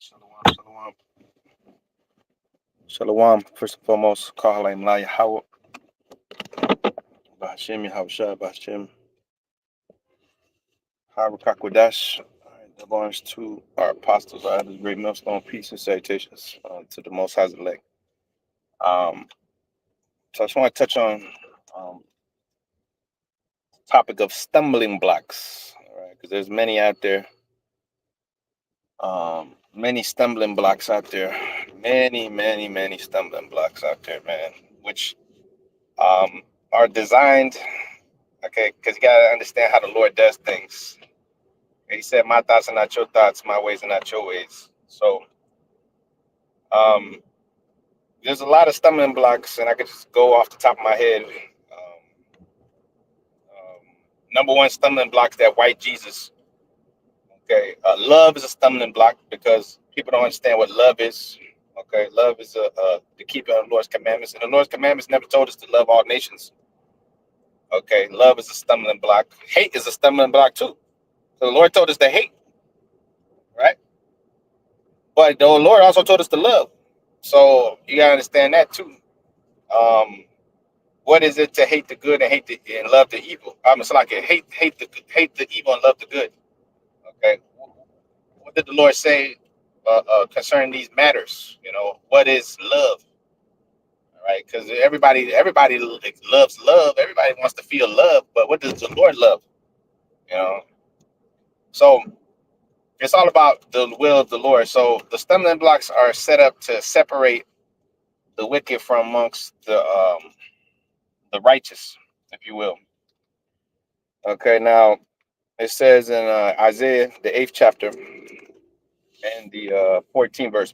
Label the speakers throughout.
Speaker 1: Shalom, shalom. Shalom, first and foremost, Kahala Imlaya Howard, Bahashim Yahushua, Bahashim, Harukakwadash. Double honors to our apostles, our elders, great millstone, peace and salutations to the Most High's elect. So I just want to touch on um, the topic of stumbling blocks, right? Because there's many out there, many stumbling blocks out there, many stumbling blocks out there, man, which are designed. Okay, because you gotta understand how the Lord does things. He said, "My thoughts are not your thoughts, my ways are not your ways." So, um, there's a lot of stumbling blocks, and I could just go off the top of my head. Number one stumbling block is that white Jesus. Okay, love is a stumbling block because people don't understand what love is. Okay, love is the keeping of the Lord's commandments, and the Lord's commandments never told us to love all nations. Okay, love is a stumbling block. Hate is a stumbling block too. So the Lord told us to hate, right? But the Lord also told us to love. So you gotta understand that too. Um, what is it to hate the good and and love the evil? It's like hate the evil and love the good. Okay, what did the Lord say concerning these matters? What is love? All right, because everybody loves love. Everybody wants to feel love, but what does the Lord love? You know, so it's all about the will of the Lord. So the stumbling blocks are set up to separate the wicked from amongst the righteous, if you will. Okay, now it says in Isaiah, the 8th chapter, and the 14th verse,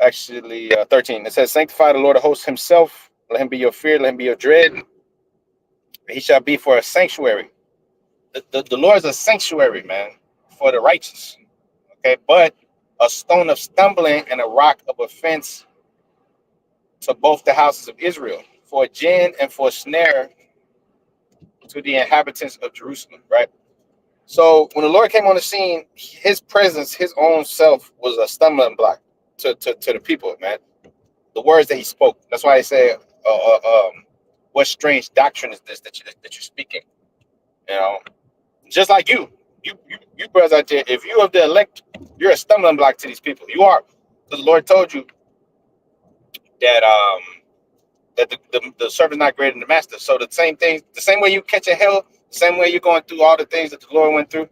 Speaker 1: actually 13, it says, "Sanctify the Lord of hosts himself. Let him be your fear. Let him be your dread. He shall be for a sanctuary." The Lord is a sanctuary, man, for the righteous. Okay, but a stone of stumbling and a rock of offense to both the houses of Israel, for a gin and for a snare to the inhabitants of Jerusalem, right? So when the Lord came on the scene, his presence, his own self was a stumbling block to the people, man. The words that he spoke. That's why I say, what strange doctrine is this that you're speaking? You know, just like you brothers out there, if you of the elect, you're a stumbling block to these people. You are. Because the Lord told you that that the servant is not greater than the master. So the same thing, the same way you catching hell, the same way you're going through all the things that the Lord went through,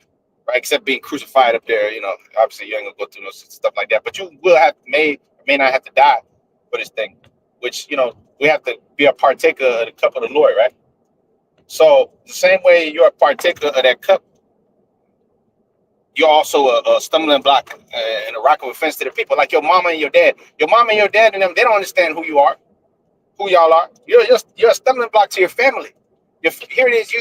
Speaker 1: right? Except being crucified up there, obviously you ain't gonna go through no stuff like that. But you will have may not have to die for this thing, which we have to be a partaker of the cup of the Lord, right? So the same way you're a partaker of that cup, you're also a stumbling block and a rock of offense to the people, like your mama and your dad. Your mama and your dad and them, they don't understand who you are, who y'all are. You're a stumbling block to your family. Here it is,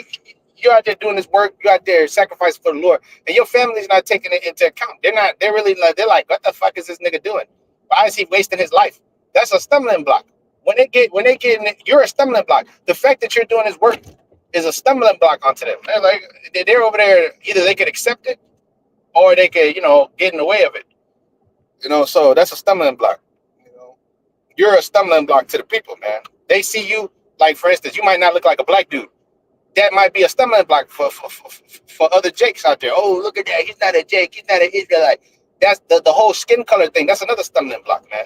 Speaker 1: you're out there doing this work, you're out there sacrificing for the Lord, and your family's not taking it into account. They're really like, what the fuck is this nigga doing? Why is he wasting his life? That's a stumbling block. You're a stumbling block. The fact that you're doing this work is a stumbling block onto them. They're like, they're over there, either they could accept it or they could, get in the way of it. So that's a stumbling block. You know, you're a stumbling block to the people, man. They see you, like, for instance, you might not look like a black dude. That might be a stumbling block for other Jakes out there. Oh, look at that. He's not a Jake. He's not an Israelite. That's the whole skin color thing. That's another stumbling block, man.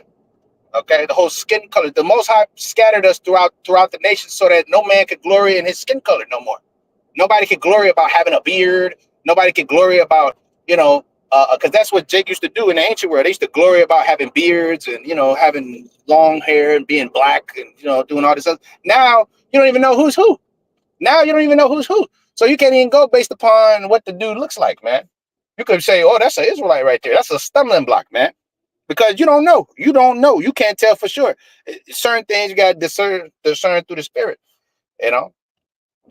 Speaker 1: Okay, the whole skin color. The Most High scattered us throughout the nation so that no man could glory in his skin color no more. Nobody could glory about having a beard. Nobody could glory about, because that's what Jake used to do in the ancient world. They used to glory about having beards and, having long hair and being black and, doing all this stuff. Now, you don't even know who's who. Now you don't even know who's who. So you can't even go based upon what the dude looks like, man. You could say, oh, that's an Israelite right there. That's a stumbling block, man. Because you don't know. You don't know. You can't tell for sure. Certain things you got to discern through the spirit, you know?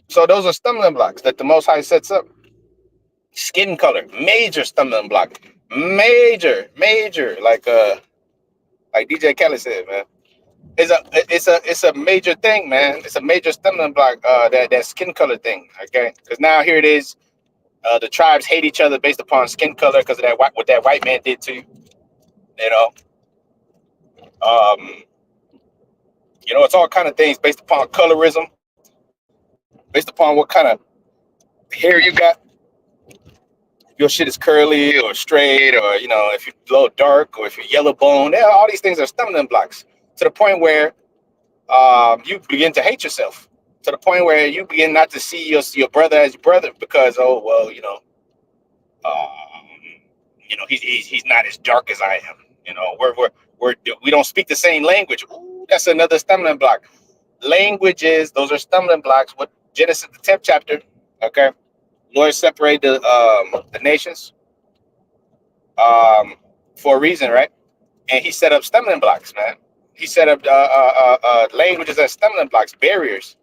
Speaker 1: So those are stumbling blocks that the Most High sets up. Skin color, major stumbling block. Major. Like DJ Kelly said, man. It's a major thing, man. It's a major stumbling block. That skin color thing. Okay, because now here it is. The tribes hate each other based upon skin color because of what that white man did to you. You know, um, it's all kind of things based upon colorism, based upon what kind of hair you got. If your shit is curly or straight, or if you're a little dark, or if you're yellow bone. Yeah, all these things are stumbling blocks to the point where you begin to hate yourself. To the point where you begin not to see your brother as your brother because, oh well, um, he's not as dark as I am. We don't speak the same language. Ooh, that's another stumbling block. Languages, those are stumbling blocks. What Genesis the 10th chapter, okay? Lord separated the nations for a reason, right? And he set up stumbling blocks, man. He set up languages as stumbling blocks, barriers,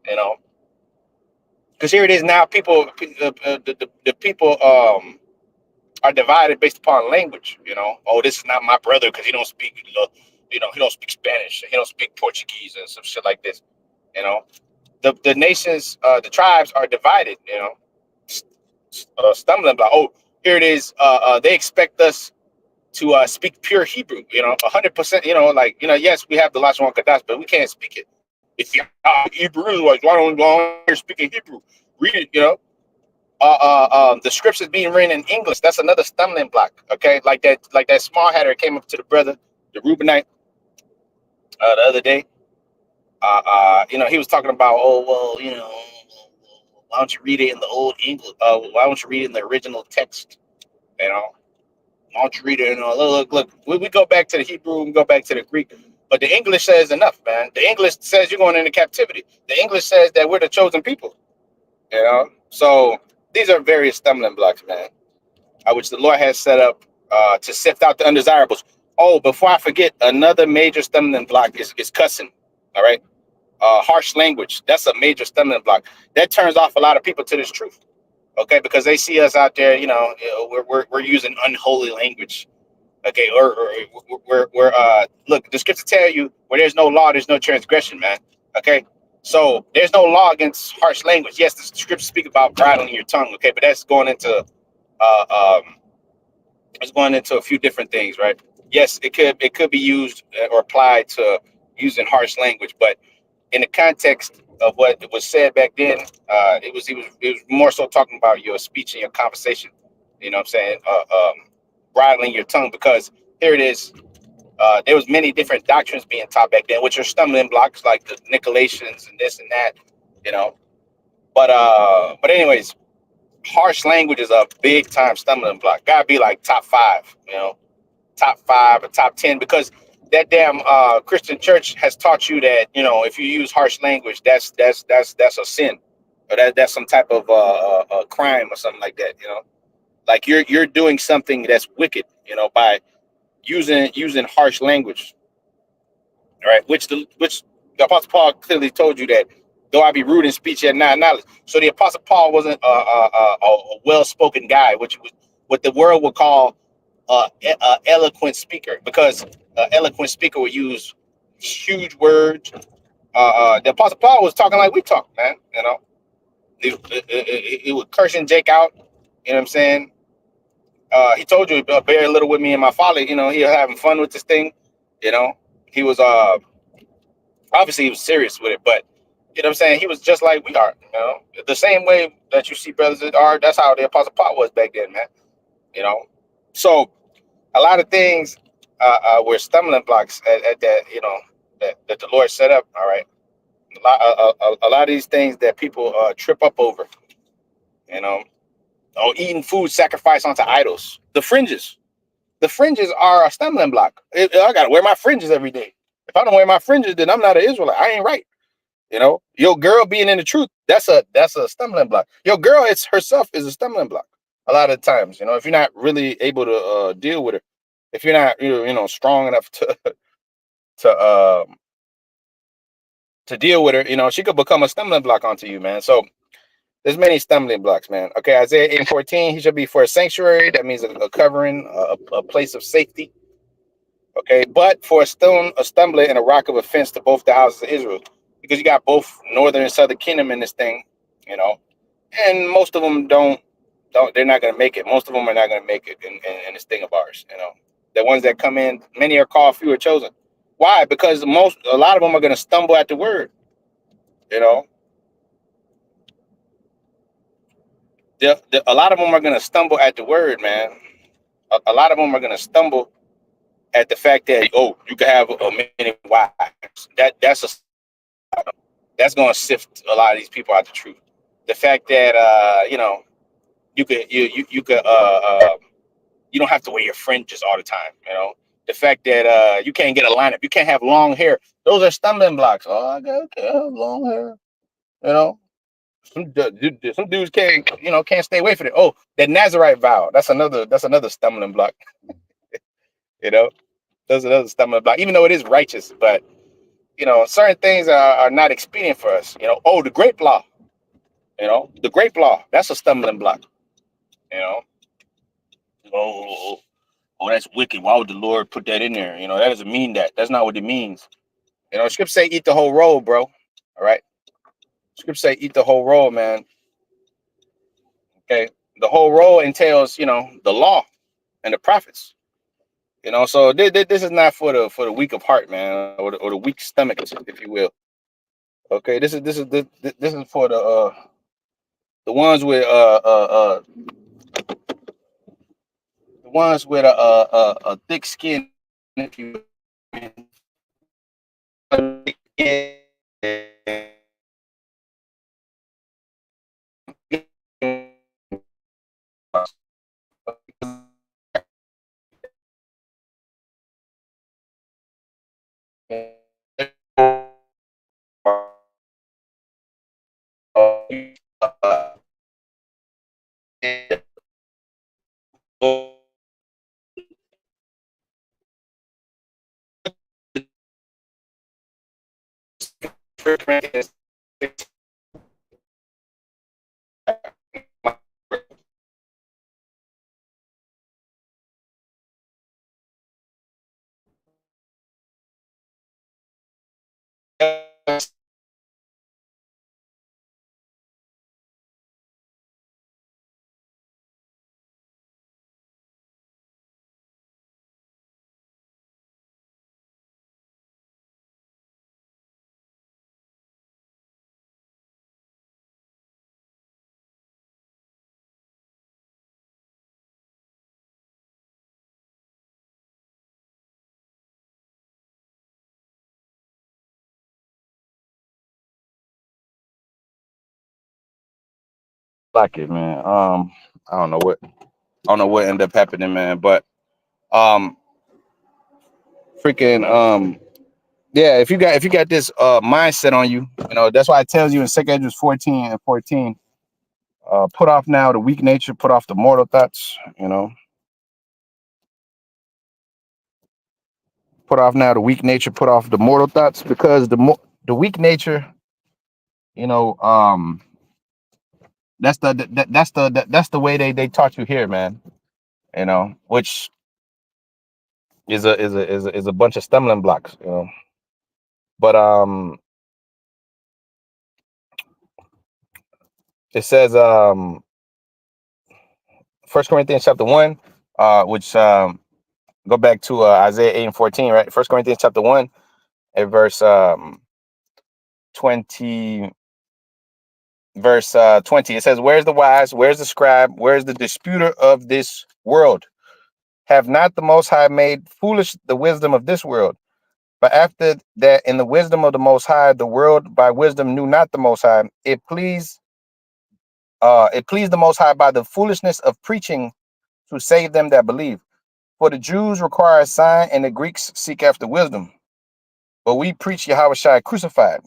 Speaker 1: you know. Because here it is now, the people are divided based upon language. Oh, this is not my brother because he don't speak, he don't speak Spanish, he don't speak Portuguese, and some shit like this. You know, the nations, the tribes are divided. Stumbling block. Oh, here it is. They expect us to speak pure Hebrew. 100%. Yes, we have the Lashon Kodash, but we can't speak it. If you Hebrew, like why don't you speaking Hebrew? Read it. The scriptures being written in English. That's another stumbling block. Okay, like that small hatter came up to the brother, the Reubenite, the other day. He was talking about, oh well, why don't you read it in the old English? Why don't you read it in the original text? You know, why don't you read it? Look. We go back to the Hebrew, we go back to the Greek, but the English says enough, man. The English says you're going into captivity. The English says that we're the chosen people. So these are various stumbling blocks, man, which the Lord has set up to sift out the undesirables. Oh, before I forget, another major stumbling block is cussing. All right, harsh language. That's a major stumbling block. That turns off a lot of people to this truth. Okay, because they see us out there, we're using unholy language. Okay, or we're look, the scriptures tell you where there's no law, there's no transgression, man. Okay, so there's no law against harsh language. Yes, the scriptures speak about bridling your tongue. Okay, but that's going into it's going into a few different things, right? Yes, it could be used or applied to using harsh language, but in the context of what was said back then, it was more so talking about your speech and your conversation. You know what I'm saying? Bridling your tongue, because here it is. There was many different doctrines being taught back then, which are stumbling blocks like the Nicolaitans and this and that. You know, but anyways, harsh language is a big time stumbling block. Gotta be like top five. Top five or top 10, because that damn Christian church has taught you that if you use harsh language, that's a sin, or that's some type of crime or something like that. Like you're doing something that's wicked. By using harsh language, all right? Which the Apostle Paul clearly told you that though I be rude in speech yet not knowledge. So the Apostle Paul wasn't a well-spoken guy, which was what the world would call a eloquent speaker, because an eloquent speaker would use huge words. The Apostle Paul was talking like we talk, man. He would cursing Jake out. You know what I'm saying? He told you, bear a little with me and my father. He was having fun with this thing. You know, he was obviously he was serious with it, but you know what I'm saying, he was just like we are. The same way that you see brothers are. That's how the Apostle Paul was back then, man. You know, so a lot of things were stumbling blocks at that, that the Lord set up. All right, a lot of these things that people trip up over. You know, eating food sacrificed onto idols. The fringes are a stumbling block. I gotta wear my fringes every day. If I don't wear my fringes, then I'm not an Israelite. I ain't right. Your girl being in the truth, that's a stumbling block. Your girl, it's herself, is a stumbling block. A lot of times, if you're not really able to deal with her, if you're not strong enough to to deal with her, she could become a stumbling block onto you, man. So there's many stumbling blocks, man. Okay, Isaiah 8:14, he shall be for a sanctuary. That means a covering, a place of safety. Okay, but for a stone, a stumbler, and a rock of offense to both the houses of Israel, because you got both northern and southern kingdom in this thing, and most of them don't they're not going to make it. Most of them are not going to make it in this thing of ours. The ones that come in, many are called, few are chosen. Why? Because a lot of them are going to stumble at the word. You know, a lot of them are going to stumble at the word, man. A lot of them are going to stumble at the fact that, oh, you can have many wives. That's going to sift a lot of these people out the truth. The fact that you could you don't have to wear your fringes all the time. The fact that you can't get a lineup, you can't have long hair. Those are stumbling blocks. Oh, I have long hair. You know, some dudes can't stay away from it. Oh, that Nazarite vow. That's another stumbling block. You know, that's another stumbling block. Even though it is righteous, but certain things are not expedient for us. Oh, the grape law. The grape law. That's a stumbling block. You know, oh, that's wicked. Why would the Lord put that in there? That doesn't mean that. That's not what it means. Scripture say eat the whole roll, bro. All right. Scripture say eat the whole roll, man. Okay. The whole roll entails, the law and the prophets. So this is not for the weak of heart, man, or the weak stomach, if you will. Okay. This is for the ones with a thick skin, if you like it, man. I don't know what ended up happening, man, but um freaking yeah, if you got this mindset on you, that's why it tells you in 2 Esdras 14:14, put off now the weak nature, put off the mortal thoughts, put off now the weak nature, put off the mortal thoughts, because the weak nature, you know, um that's the way they taught you here, man, which is a bunch of stumbling blocks, but it says 1 Corinthians chapter 1, which go back to Isaiah 8:14, right? 1 Corinthians chapter 1 at verse 20. It says, where's the wise, where's the scribe, where's the disputer of this world? Have not the Most High made foolish the wisdom of this world? But after that, in the wisdom of the Most High, the world by wisdom knew not the Most High. It pleased the Most High by the foolishness of preaching to save them that believe. For the Jews require a sign, and the Greeks seek after wisdom. But we preach Yahushua crucified.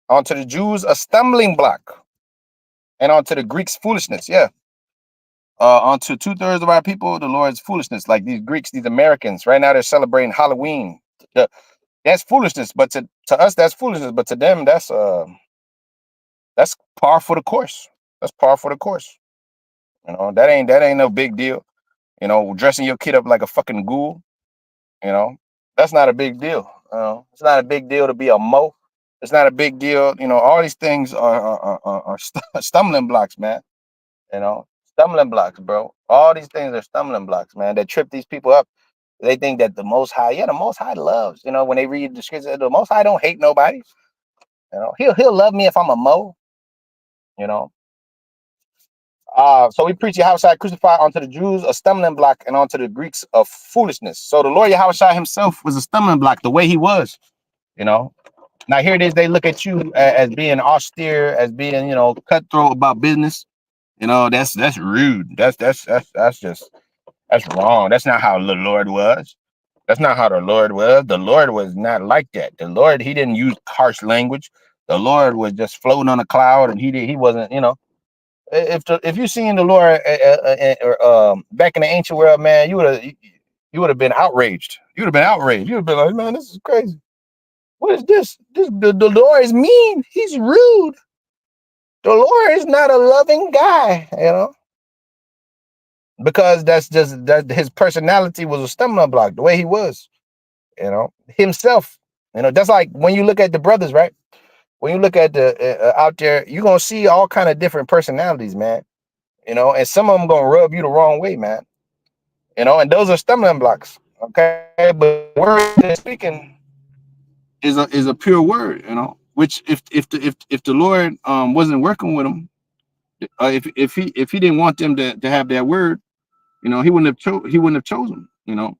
Speaker 1: Unto the Jews a stumbling block, and unto the Greeks foolishness. Yeah. Unto 2/3 of our people, the Lord's foolishness. Like these Greeks, these Americans, right now they're celebrating Halloween. That's foolishness, but to us that's foolishness, but to them that's par for the course. That's par for the course. That ain't no big deal. Dressing your kid up like a fucking ghoul. You know, that's not a big deal. It's not a big deal to be a mo. It's not a big deal. All these things are stumbling blocks, man. Stumbling blocks, bro. All these things are stumbling blocks, man, that trip these people up. They think that the Most High, yeah, the Most High loves. You know, when they read the scripture, the Most High don't hate nobody. You know, he'll love me if I'm a Mo. You know, so we preach Yahushua crucified unto the Jews a stumbling block and unto the Greeks of foolishness. So the Lord Yahushua himself was a stumbling block the way he was. You know, now here it is. They look at you as being austere, as being, you know, cutthroat about business. You know, that's rude. That's wrong. That's not how the Lord was. That's not how the Lord was. The Lord was not like that. The Lord, he didn't use harsh language. The Lord was just floating on a cloud, and he wasn't, you know. If you seen the Lord back in the ancient world, man, you would have been outraged. You would have been outraged. You would have been like, man, this is crazy. What is this? The Lord is mean. He's rude. The Lord is not a loving guy, you know, because that his personality was a stumbling block, the way he was, you know, himself. You know, that's like when you look at the brothers, right? When you look at the out there, you're gonna see all kind of different personalities, man. You know, and some of them gonna rub you the wrong way, man. You know, and those are stumbling blocks. Okay, but the word they're speaking is a pure word, you know. Which if the Lord wasn't working with them, if he didn't want them to have that word, you know, he wouldn't have chosen, you know.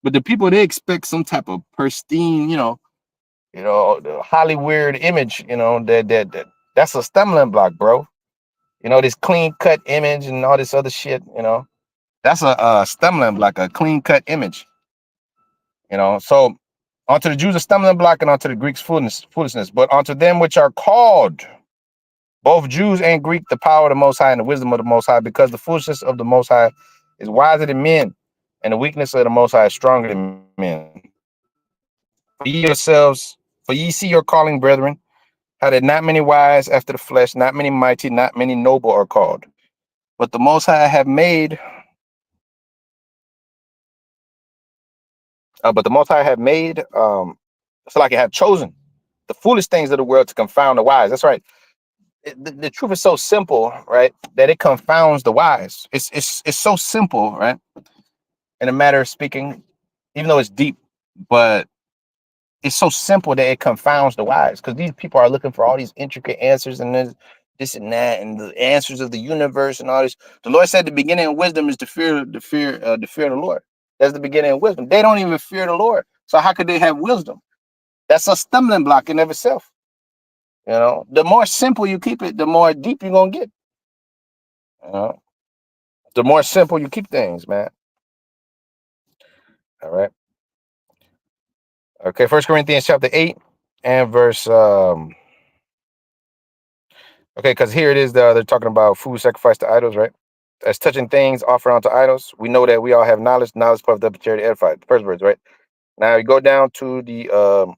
Speaker 1: But the people, they expect some type of pristine, the Hollywood image, you know, that's a stumbling block, bro. You know, this clean cut image and all this other shit, you know. That's a stumbling block, a clean cut image, you know. So unto the Jews a stumbling block, and unto the Greeks foolishness, but unto them which are called, both Jews and Greek, the power of the Most High and the wisdom of the Most High, because the foolishness of the Most High is wiser than men, and the weakness of the Most High is stronger than men. For ye yourselves, for ye see your calling, brethren, how that not many wise after the flesh, not many mighty, not many noble are called. But the Most High have made, so like it have chosen the foolish things of the world to confound the wise. That's right. The truth is so simple, right, that it confounds the wise. It's so simple, right, in a matter of speaking, even though it's deep, but it's so simple that it confounds the wise, because these people are looking for all these intricate answers and this and that and the answers of the universe and all this. The Lord said the beginning of wisdom is the fear of the Lord. That's the beginning of wisdom. They don't even fear the Lord, so how could they have wisdom? That's a stumbling block in of itself. You know, the more simple you keep it, the more deep you're gonna get. You know, the more simple you keep things, man. All right. Okay. First Corinthians chapter 8 and verse okay, because here it is. They're talking about food sacrificed to idols, right? As touching things offered unto idols, we know that we all have knowledge. Knowledge puffed up, charity edified. The first words, right? Now you go down to the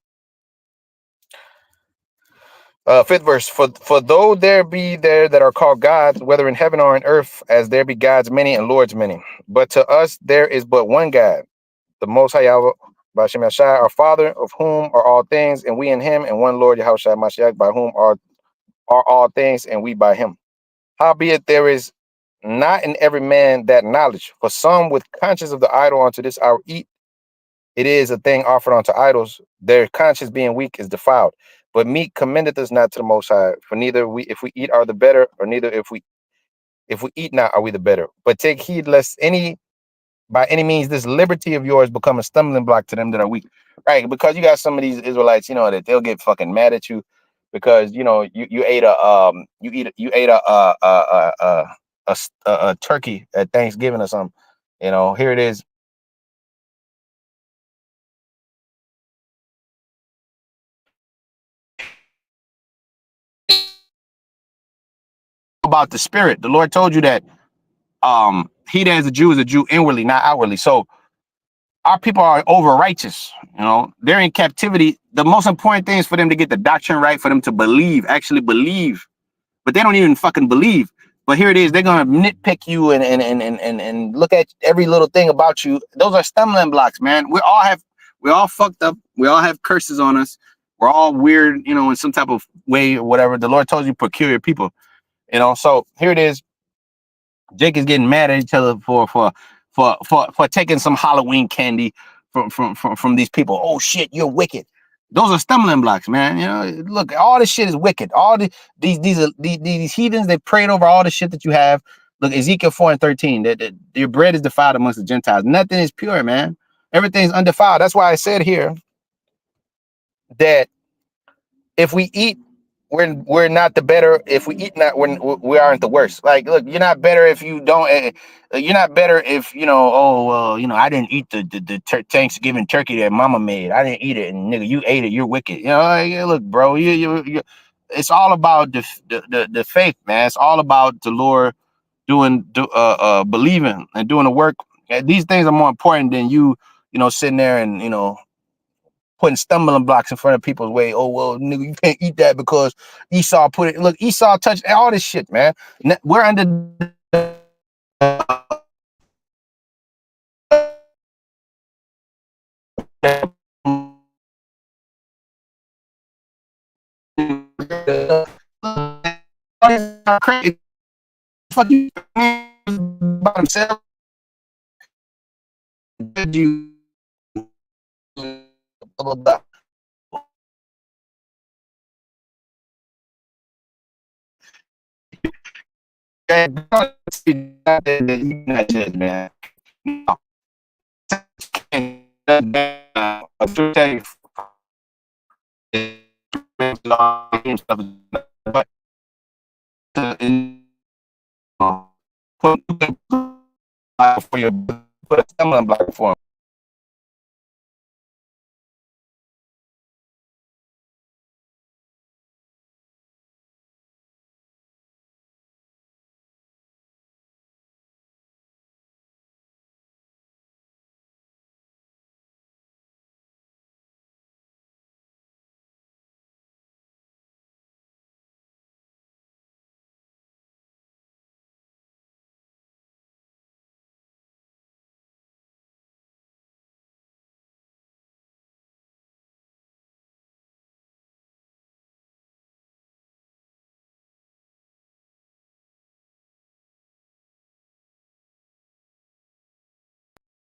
Speaker 1: fifth verse. For though there be there that are called gods, whether in heaven or in earth, as there be gods many and lords many, but to us there is but one God, the Most High Yahweh, B'Shem Yashai, our Father, of whom are all things, and we in Him, and one Lord Yahushua Mashiach, by whom are all things, and we by Him. Howbeit there is not in every man that knowledge. For some with conscience of the idol unto this hour eat. It is a thing offered unto idols. Their conscience being weak is defiled. But meat commendeth us not to the Most High. For neither we, if we eat, are the better, or neither if we eat not, are we the better. But take heed lest by any means this liberty of yours become a stumbling block to them that are weak. Right? Because you got some of these Israelites, you know, that they'll get fucking mad at you because you know you ate a turkey at Thanksgiving or something. You know, here it is. About the spirit. The Lord told you that he that is a Jew inwardly, not outwardly. So our people are over righteous, you know, they're in captivity. The most important thing is for them to get the doctrine right, for them to believe, actually believe, but they don't even fucking believe. But here it is, they're gonna nitpick you and look at every little thing about you. Those are stumbling blocks, man. We all fucked up, we all have curses on us, we're all weird, you know, in some type of way or whatever. The Lord told you peculiar people, you know. So here it is, Jake is getting mad at each other for for taking some Halloween candy from these people. Oh shit, you're wicked. Those are stumbling blocks, man. You know, look, all this shit is wicked. All these heathens, they prayed over all the shit that you have. Look, Ezekiel 4:13, that your bread is defiled amongst the Gentiles. Nothing is pure, man. Everything's undefiled. That's why I said here that if we eat, we're not the better. If we eat not, we aren't the worst. Like, look, you're not better if you don't. You're not better if you know. Oh well, you know, I didn't eat the Thanksgiving turkey that Mama made. I didn't eat it, and nigga, you ate it. You're wicked. You know, like, look, bro, you. It's all about the faith, man. It's all about the Lord believing and doing the work. And these things are more important than you know, sitting there and putting stumbling blocks in front of people's way. Oh well, nigga, you can't eat that because Esau put it. Look, Esau touched all this shit, man. We're under crazy. Fuck you by himself. You blah, blah, blah. Man. Put a stumbling block for him.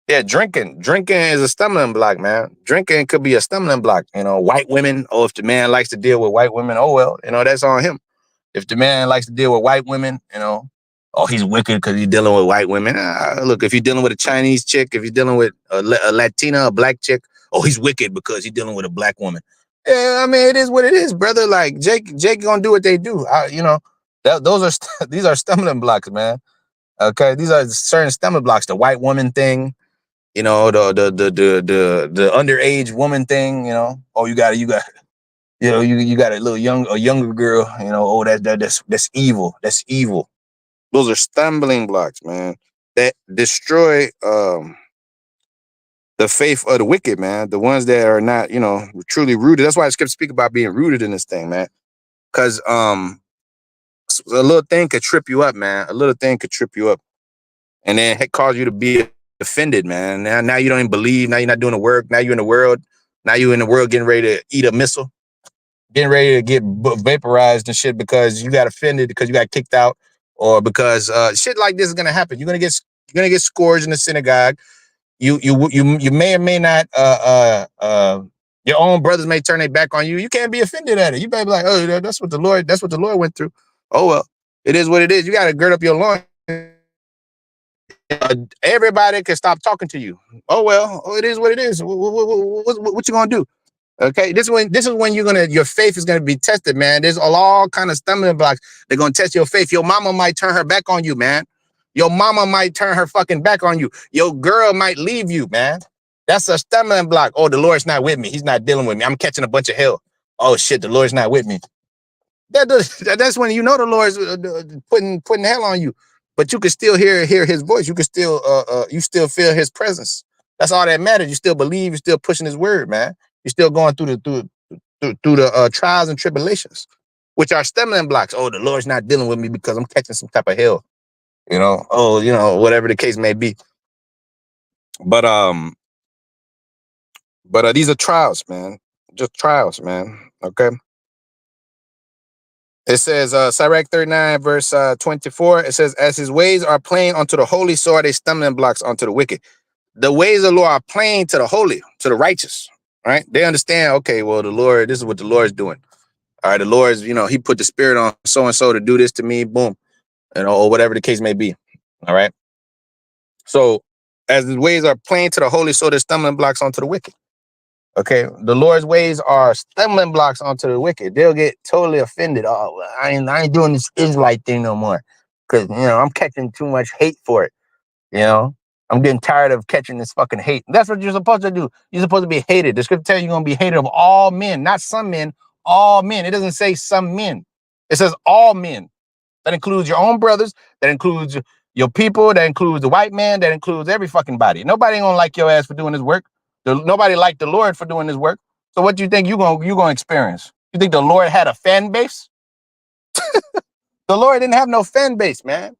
Speaker 1: Yeah, drinking is a stumbling block, man. Drinking could be a stumbling block. You know, white women, or if the man likes to deal with white women, oh well, you know, that's on him. If the man likes to deal with white women, you know, oh, he's wicked because he's dealing with white women. Look, if you're dealing with a Chinese chick, if you're dealing with a Latina, a black chick, oh, he's wicked because he's dealing with a black woman. Yeah, I mean, it is what it is, brother. Like Jake gonna do what they do. You know, those are these are stumbling blocks, man. Okay, these are certain stumbling blocks. The white woman thing, you know, the underage woman thing, you know. Oh, you got, you know, you got a younger girl, you know. Oh, that's evil. That's evil. Those are stumbling blocks, man, that destroy the faith of the wicked, man. The ones that are not, you know, truly rooted. That's why I skipped speak about being rooted in this thing, man. Because a little thing could trip you up, man. A little thing could trip you up, and then it cause you to be offended, man. Now you don't even believe. Now you're not doing the work. Now you're in the world. Now you're in the world getting ready to eat a missile, getting ready to get vaporized and shit because you got offended because you got kicked out, or because shit like this is gonna happen. You're gonna get scourged in the synagogue. You may or may not your own brothers may turn their back on you. You can't be offended at it. You better be like, oh, that's what the Lord went through. Oh well, it is what it is. You got to gird up your loins. Everybody can stop talking to you. Oh well, it is what it is. What you gonna do? Okay, this is when your faith is gonna be tested, man. There's all kind of stumbling blocks. They're gonna test your faith. Your mama might turn her back on you, man. Your mama might turn her fucking back on you. Your girl might leave you, man. That's a stumbling block. Oh, the Lord's not with me. He's not dealing with me. I'm catching a bunch of hell. Oh shit, the Lord's not with me. That's when you know the Lord's putting hell on you. But you can still hear His voice. You can still you still feel His presence. That's all that matters. You still believe. You're still pushing His word, man. You're still going through the trials and tribulations, which are stumbling blocks. Oh, the Lord's not dealing with me because I'm catching some type of hell. You know. Oh, you know, whatever the case may be. But these are trials, man. Just trials, man. Okay. It says, Sirach 39, verse 24, it says, as his ways are plain unto the holy, so are they stumbling blocks unto the wicked. The ways of the Lord are plain to the holy, to the righteous, right? They understand, okay, well, the Lord, this is what the Lord's doing. All right, the Lord's, he put the spirit on so-and-so to do this to me, boom, or whatever the case may be, all right? So, as his ways are plain to the holy, so they're stumbling blocks onto the wicked. Okay, the Lord's ways are stumbling blocks onto the wicked. They'll get totally offended. Oh, well, I ain't doing this Israelite thing no more, because I'm catching too much hate for it. I'm getting tired of catching this fucking hate. That's what you're supposed to do. You're supposed to be hated. The scripture tells you you're gonna be hated of all men, not some men. All men. It doesn't say some men. It says all men. That includes your own brothers. That includes your people. That includes the white man. That includes every fucking body. Nobody ain't gonna like your ass for doing this work. Nobody liked the Lord for doing this work. So what do you think you're gonna experience? You think the Lord had a fan base? The Lord didn't have no fan base, man.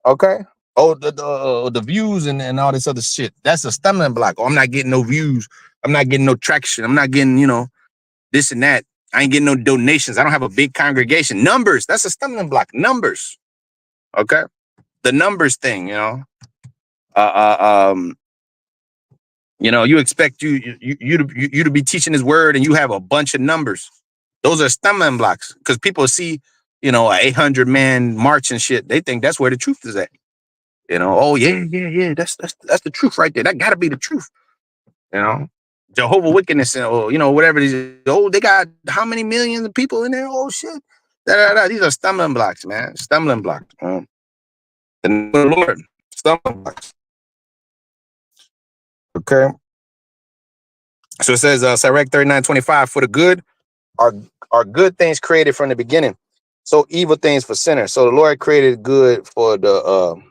Speaker 1: Okay. Oh, the views and all this other shit. That's a stumbling block. Oh, I'm not getting no views. I'm not getting no traction. I'm not getting, this and that. I ain't getting no donations. I don't have a big congregation. Numbers. That's a stumbling block. Numbers. Okay. The numbers thing, you expect you to be teaching his word and you have a bunch of numbers. Those are stumbling blocks because people see, a 800-man march and shit. They think that's where the truth is at. Oh yeah. That's the truth right there. That gotta be the truth. Jehovah Wickedness and whatever it is. Oh, they got how many millions of people in there? Oh shit. These are stumbling blocks, man. Stumbling blocks. The Lord, stumbling blocks. Okay. So it says, Sirach 39:25, for the good are good things created from the beginning. So evil things for sinners. So the Lord created good for the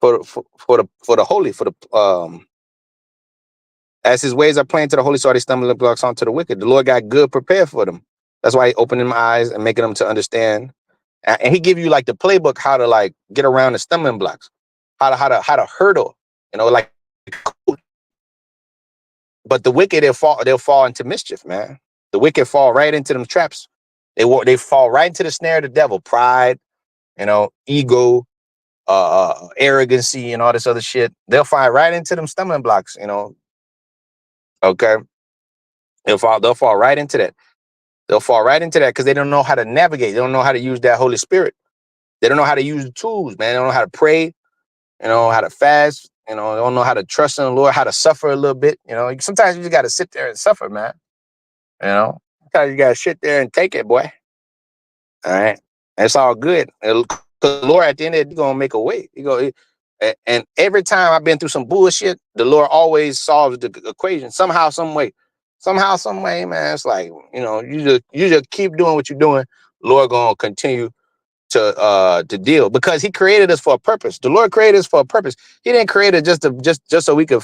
Speaker 1: for the holy, for the as his ways are plain to the holy, so are they stumbling blocks onto the wicked. The Lord got good prepared for them. That's why he opened them eyes and making them to understand. And he give you like the playbook how to like get around the stumbling blocks, how to hurdle, like. But the wicked, they'll fall into mischief, man. The wicked fall right into them traps. They fall right into the snare of the devil, pride, ego, arrogancy, and all this other shit. They'll fall right into them stumbling blocks, Okay. They'll fall right into that. They'll fall right into that because they don't know how to navigate. They don't know how to use that Holy Spirit. They don't know how to use the tools, man. They don't know how to pray, how to fast, they don't know how to trust in the Lord, how to suffer a little bit. Sometimes you just got to sit there and suffer, man. Sometimes you got to sit there and take it, boy. All right. It's all good. Because the Lord at the end of it, he's going to make a way. And every time I've been through some bullshit, the Lord always solves the equation somehow, some way. Somehow, some way, man. It's like, you just keep doing what you're doing. The Lord going to continue to deal because he created us for a purpose. The Lord created us for a purpose. He didn't create it just so we could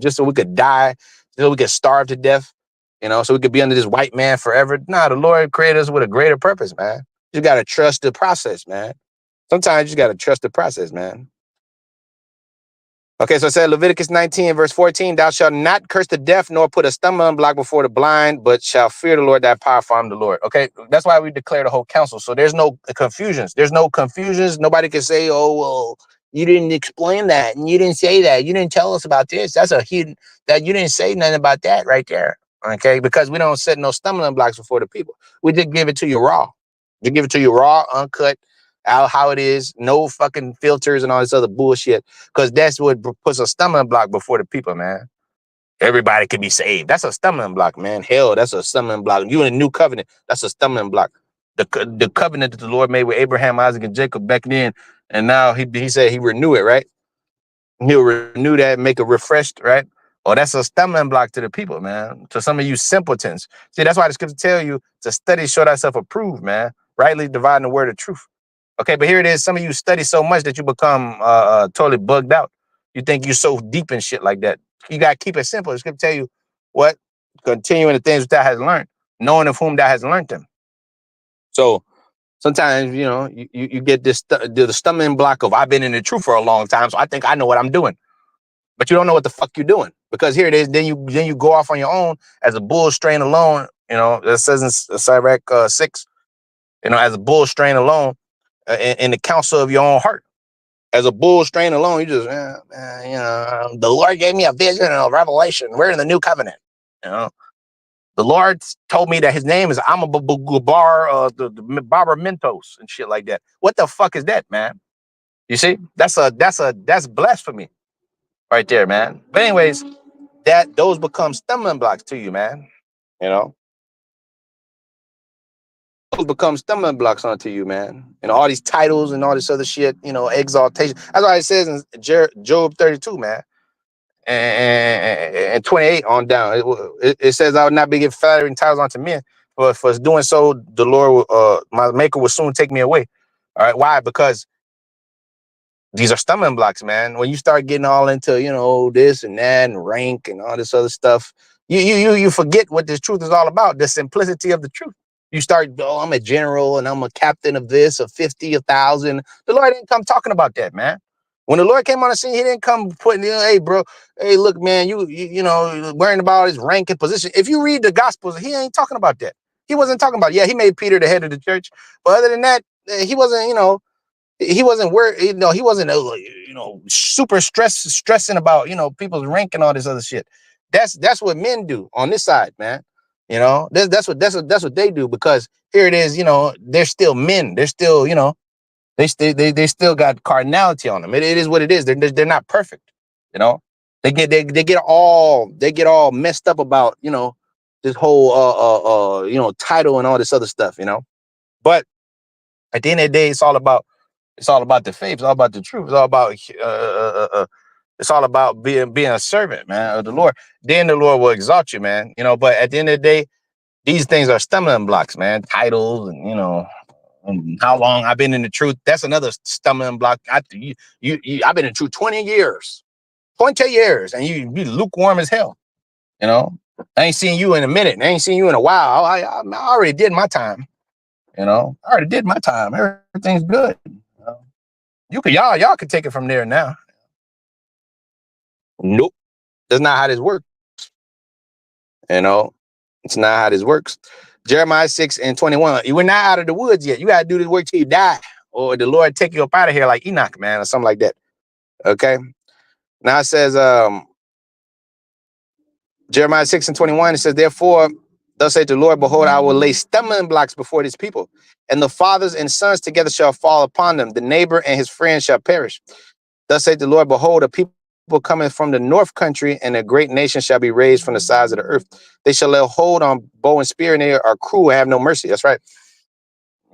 Speaker 1: just so we could die, so we could starve to death, so we could be under this white man forever. Nah, the Lord created us with a greater purpose, man. You got to trust the process, man. Sometimes you got to trust the process, man. Okay, so it said Leviticus 19, verse 14, thou shalt not curse the deaf, nor put a stumbling block before the blind, but shall fear the Lord thy power, for I'm the Lord. Okay, that's why we declare the whole council. So there's no confusions. There's no confusions. Nobody can say, oh, well, you didn't explain that, and you didn't say that. You didn't tell us about this. That's a hidden, that you didn't say nothing about that right there. Okay, because we don't set no stumbling blocks before the people. We just give it to you raw. We give it to you raw, uncut, how it is, no fucking filters and all this other bullshit, because that's what puts a stumbling block before the people, man. Everybody can be saved. That's a stumbling block, man. Hell, that's a stumbling block. You in a new covenant, that's a stumbling block. The covenant that the Lord made with Abraham, Isaac, and Jacob back then, and now he said he renew it, right? He'll renew that, make it refreshed, right? Oh, that's a stumbling block to the people, man. To some of you simpletons. See, that's why the scripture tell you to study, show thyself approved, man. Rightly dividing the word of truth. Okay, but here it is. Some of you study so much that you become totally bugged out. You think you're so deep in shit like that. You got to keep it simple. It's going to tell you what? Continuing the things that thou has learned, knowing of whom thou has learned them. So sometimes, you get the stumbling block of I've been in the truth for a long time, so I think I know what I'm doing. But you don't know what the fuck you're doing. Because here it is. Then you go off on your own as a bull strain alone. It says in Sirach 6.
Speaker 2: as a bull strain alone, in the counsel of your own heart. As a bull strain alone, you just, the Lord gave me a vision and a revelation. We're in the new covenant. The Lord told me that his name is Amabar, the Barber Mentos and shit like that. What the fuck is that, man? You see, that's blasphemy right there, man. But anyways, those become stumbling blocks to you, man. Those become stumbling blocks onto you, man. All these titles and all this other shit, exaltation. That's why it says in Job 32, man. And 28 on down. It says, I would not be giving flattering titles unto men, but for doing so, the Lord, my maker, will soon take me away. All right. Why? Because these are stumbling blocks, man. When you start getting all into, this and that and rank and all this other stuff, you forget what this truth is all about, the simplicity of the truth. You start, I'm a general and I'm a captain of this, of 50, 1,000. The Lord didn't come talking about that, man. When the Lord came on the scene, he didn't come putting, hey, bro, hey, look, man, you worrying about his rank and position. If you read the Gospels, he ain't talking about that. He wasn't talking about, he made Peter the head of the church. But other than that, he wasn't, he wasn't worried, he wasn't, super stressing about, people's rank and all this other shit. That's what men do on this side, man. That's what they do, because here it is, they're still men. They're still, they still got carnality on them. It is what it is. They're not perfect. They get all messed up about, this whole title and all this other stuff, But at the end of the day, it's all about the faith. It's all about the truth. It's all about being a servant, man, of the Lord. Then the Lord will exalt you, man. But at the end of the day, these things are stumbling blocks, man. Titles and how long I've been in the truth. That's another stumbling block. I've been in the truth 20 years. 20 years, and you lukewarm as hell. I ain't seen you in a minute. I ain't seen you in a while. I already did my time. I already did my time. Everything's good. Y'all can take it from there now. Nope. That's not how this works. It's not how this works. Jeremiah 6:21. You were not out of the woods yet. You got to do this work till you die, or the Lord take you up out of here like Enoch, man, or something like that. Okay. Now it says, Jeremiah 6:21, it says, therefore, thus saith the Lord, behold, I will lay stumbling blocks before this people, and the fathers and sons together shall fall upon them. The neighbor and his friend shall perish. Thus saith the Lord, behold, a people coming from the north country, and a great nation shall be raised from the sides of the earth. They shall lay hold on bow and spear, and they are cruel and have no mercy. That's right.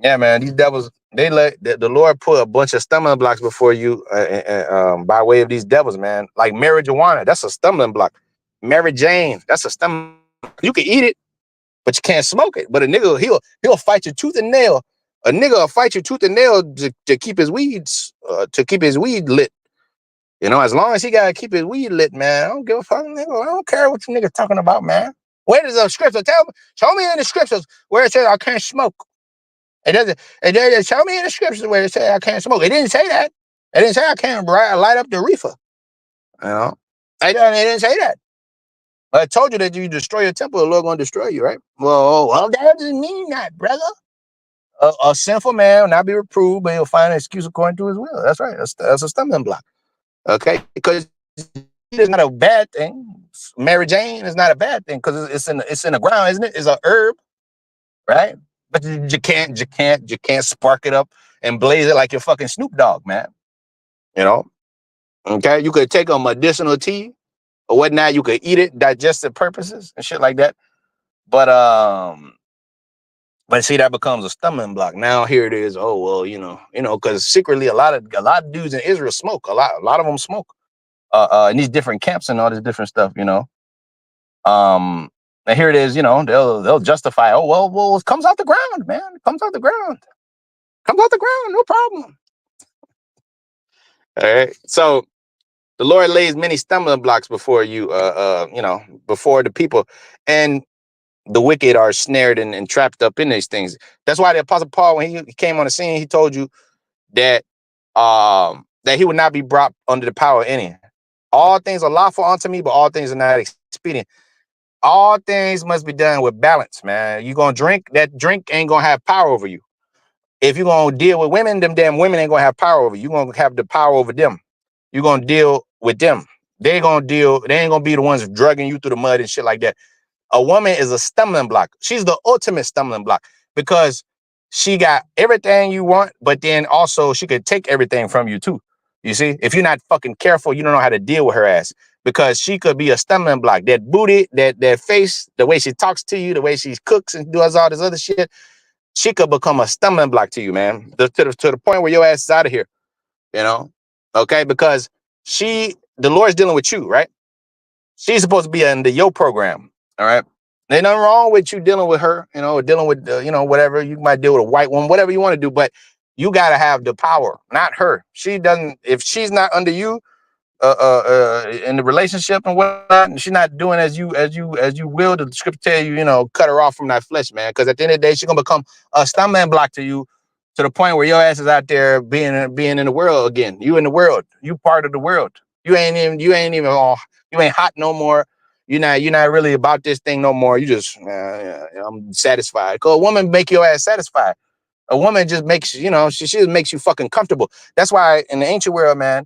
Speaker 2: Yeah, man, these devils, they let the Lord put a bunch of stumbling blocks before you by way of these devils, man. Like marijuana, that's a stumbling block. Mary Jane, that's a stumbling block. You can eat it, but you can't smoke it. But a nigga, he'll fight you tooth and nail. A nigga will fight you tooth and nail to keep his weeds, to keep his weed lit. As long as he gotta keep his weed lit, man, I don't give a fuck, nigga. I don't care what you niggas talking about, man. Where does the scripture show me in the scriptures where it says I can't smoke? It doesn't show me in the scriptures where it says I can't smoke. It didn't say that. It didn't say I can't light up the reefer. It didn't say that. I told you that you destroy your temple, the Lord gonna destroy you, right? Well, that doesn't mean that, brother. A sinful man will not be reproved, but he'll find an excuse according to his will. That's right. That's a stumbling block. Okay, because it's not a bad thing. Mary Jane is not a bad thing because it's in the ground, isn't it? It's a herb, right? But you can't spark it up and blaze it like your fucking Snoop Dogg, man. Okay, you could take a medicinal tea or whatnot. You could eat it, digestive purposes and shit like that. But see, that becomes a stumbling block. Now here it is. Oh well, because secretly a lot of dudes in Israel smoke. A lot of them smoke. In these different camps and all this different stuff. And here it is. They'll justify. Oh well, it comes out the ground, man. It comes out the ground. No problem. All right. So the Lord lays many stumbling blocks before you. Before the people, and the wicked are snared and trapped up in these things. That's why the Apostle Paul, when he came on the scene, he told you that that he would not be brought under the power of any. All things are lawful unto me, but all things are not expedient. All things must be done with balance, man. You gonna drink, that drink ain't gonna have power over you. if you're gonna deal with women, them damn women ain't gonna have power over you. You're gonna have the power over them. You're gonna deal with them. They ain't gonna be the ones drugging you through the mud and shit like that. A woman is a stumbling block. She's the ultimate stumbling block because she got everything you want, but then also she could take everything from you too. You see, if you're not fucking careful, you don't know how to deal with her ass because she could be a stumbling block. That booty, that face, the way she talks to you, the way she cooks and does all this other shit, she could become a stumbling block to you, man. To the point where your ass is out of here, you know? Okay, because the Lord's dealing with you, right? She's supposed to be under your program, all right? Ain't nothing wrong with you dealing with her, dealing with, whatever. You might deal with a white woman, whatever you want to do, but you got to have the power, not her. If she's not under you, in the relationship and whatnot, and she's not doing as you will, the scripture tell you, cut her off from that flesh, man. Because at the end of the day, she's gonna become a stumbling block to you, to the point where your ass is out there being in the world again. You in the world, you part of the world. You ain't even all, you ain't hot no more. You're not really about this thing no more. You just I'm satisfied. Cause a woman make your ass satisfied. A woman just makes, she just makes you fucking comfortable. That's why in the ancient world, man,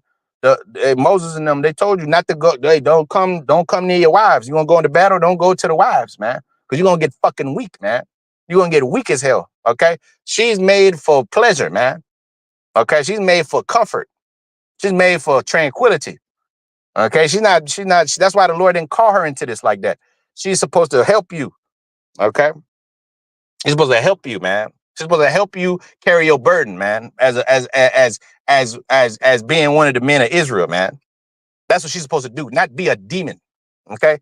Speaker 2: Moses and them, they told you not to go. They don't come near your wives. You want to go into battle? Don't go to the wives, man, because you're gonna get fucking weak, man. You're gonna get weak as hell. Okay, she's made for pleasure, man. Okay, she's made for comfort. She's made for tranquility. Okay, she's not. That's why the Lord didn't call her into this like that. She's supposed to help you. Okay, she's supposed to help you, man. She's supposed to help you carry your burden, man. As being one of the men of Israel, man. That's what she's supposed to do, not be a demon, okay?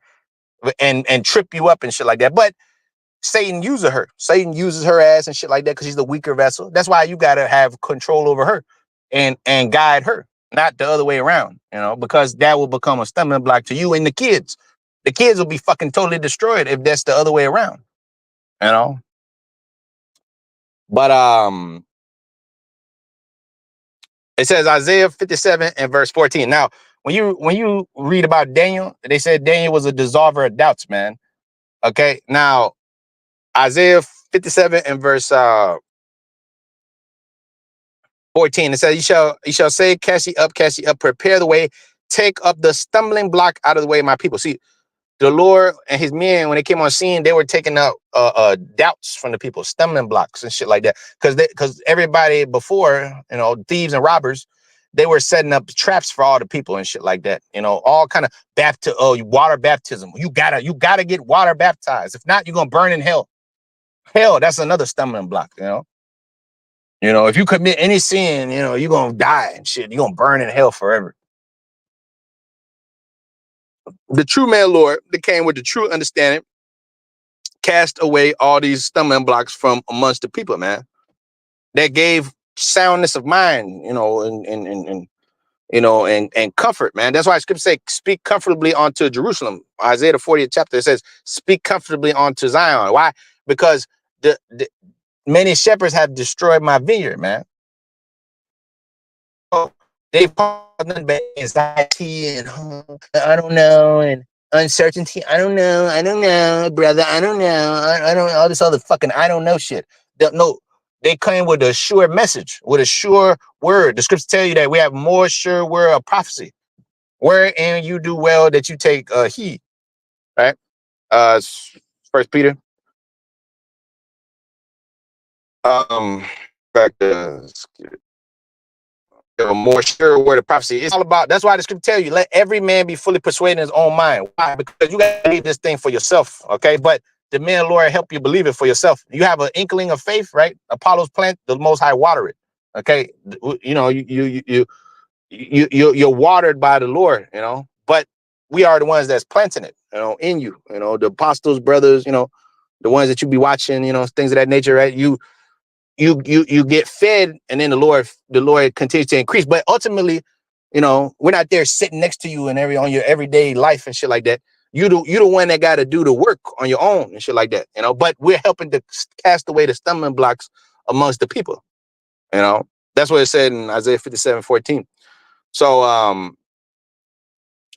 Speaker 2: And trip you up and shit like that. But Satan uses her. Satan uses her ass and shit like that because she's the weaker vessel. That's why you gotta have control over her and guide her, not the other way around, because that will become a stumbling block to you and the kids. The kids will be fucking totally destroyed if that's the other way around, you know. But it says Isaiah 57 and verse 14. Now, when you read about Daniel, they said Daniel was a dissolver of doubts, man. Okay. Now, Isaiah 57 and verse 14, it says, you shall say, cast ye up, prepare the way, take up the stumbling block out of the way of my people. See, the Lord and his men, when they came on scene, they were taking out doubts from the people, stumbling blocks and shit like that. Because everybody before, thieves and robbers, they were setting up traps for all the people and shit like that. All kind of water baptism. You gotta get water baptized. If not, you're gonna burn in hell. Hell, that's another stumbling block. If you commit any sin, you're gonna die and shit. You're gonna burn in hell forever. The true man Lord that came with the true understanding cast away all these stumbling blocks from amongst the people, man. That gave soundness of mind, and comfort, man. That's why Scripture say, speak comfortably onto Jerusalem. Isaiah the 40th chapter, it says, speak comfortably onto Zion. Why? Because the many shepherds have destroyed my vineyard, man. They've caused nothing but anxiety and I don't know, and uncertainty. I don't know, brother. I don't know. I don't all this other fucking I don't know shit. No, they came with a sure message, with a sure word. The scriptures tell you that we have more sure word of prophecy, wherein you do well that you take heed. Right? First Peter. Back to a more sure word of prophecy. It's all about, that's why the scripture tell you, let every man be fully persuaded in his own mind. Why? Because you got to believe this thing for yourself, okay? But the man, Lord, help you believe it for yourself. You have an inkling of faith, right? Apollo's plant, the Most High water it, okay? You're watered by the Lord, but we are the ones that's planting it, in you, the apostles, brothers, the ones that you be watching, things of that nature, right? You get fed, and then the Lord continues to increase. But ultimately, we're not there sitting next to you and on your everyday life and shit like that. You the one that got to do the work on your own and shit like that, But we're helping to cast away the stumbling blocks amongst the people, That's what it said in Isaiah 57:14. So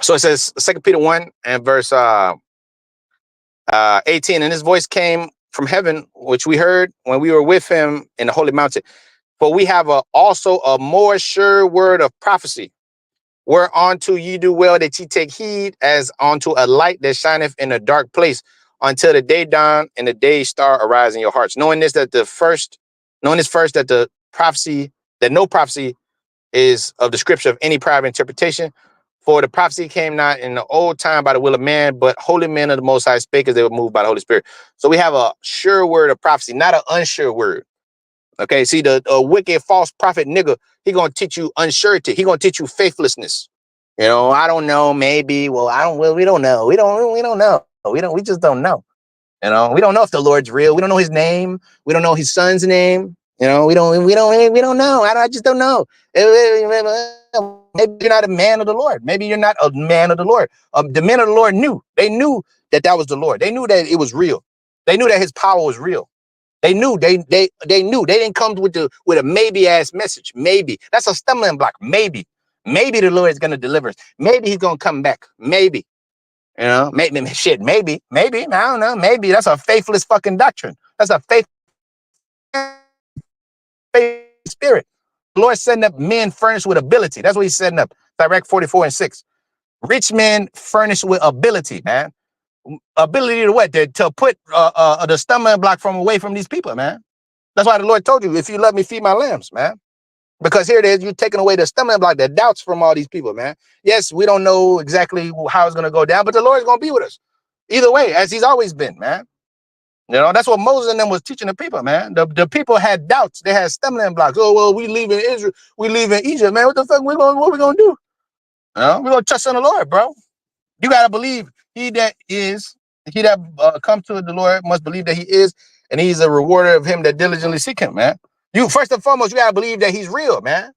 Speaker 2: so it says 2 Peter 1 and verse 18, and his voice came from heaven, which we heard when we were with him in the holy mountain. For we have also a more sure word of prophecy, whereunto ye do well that ye take heed, as unto a light that shineth in a dark place, until the day dawn and the day star arise in your hearts. Knowing this that the prophecy, that no prophecy is of the scripture of any private interpretation. For the prophecy came not in the old time by the will of man, but holy men of the Most High spake as they were moved by the Holy Spirit. So we have a sure word of prophecy, not an unsure word. Okay, see, the wicked false prophet nigga, he gonna teach you unsurety. He gonna teach you faithlessness. You know, I don't know, maybe. Well, I don't. Well, we don't know. We don't know. We just don't know. You know, we don't know if the Lord's real. We don't know his name. We don't know his son's name. You know, we don't know. I just don't know. Maybe you're not a man of the Lord. Maybe you're not a man of the Lord. The men of the Lord knew. They knew that was the Lord. They knew that it was real. They knew that his power was real. They knew. They knew. They didn't come with a maybe ass message. Maybe that's a stumbling block. Maybe the Lord is gonna deliver us. Maybe he's gonna come back. Maybe. You know, maybe shit, maybe, I don't know, maybe that's a faithless fucking doctrine. That's a faith spirit. The Lord setting up men furnished with ability. That's what he's setting up. Direct 44:6. Rich men furnished with ability, man. Ability to what? To put the stumbling block from away from these people, man. That's why the Lord told you, if you love me, feed my lambs, man. Because here it is, you're taking away the stumbling block, the doubts from all these people, man. Yes, we don't know exactly how it's going to go down, but the Lord's going to be with us. Either way, as he's always been, man. You know, that's what Moses and them was teaching the people, man. The people had doubts. They had stumbling blocks. Oh, well, we leaving Israel. We leaving Egypt, man. What the fuck? What we going to do? You know, we're going to trust in the Lord, bro. You got to believe he that come to the Lord must believe that he is, and he's a rewarder of him that diligently seek him, man. You, first and foremost, you got to believe that he's real, man.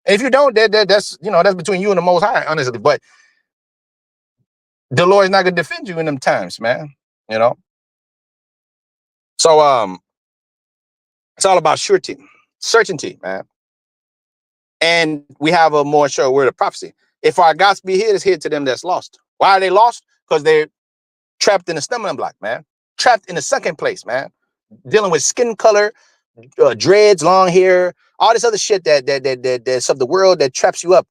Speaker 2: And if you don't, that's, you know, that's between you and the Most High, honestly. But the Lord's not going to defend you in them times, man. You know? So, it's all about certainty, man. And we have a more sure word of prophecy. If our gospel be hid, it's hid to them that's lost. Why are they lost? Because they're trapped in a stumbling block, man. Trapped in a sunken place, man. Dealing with skin color, dreads, long hair, all this other shit that's of the world that traps you up.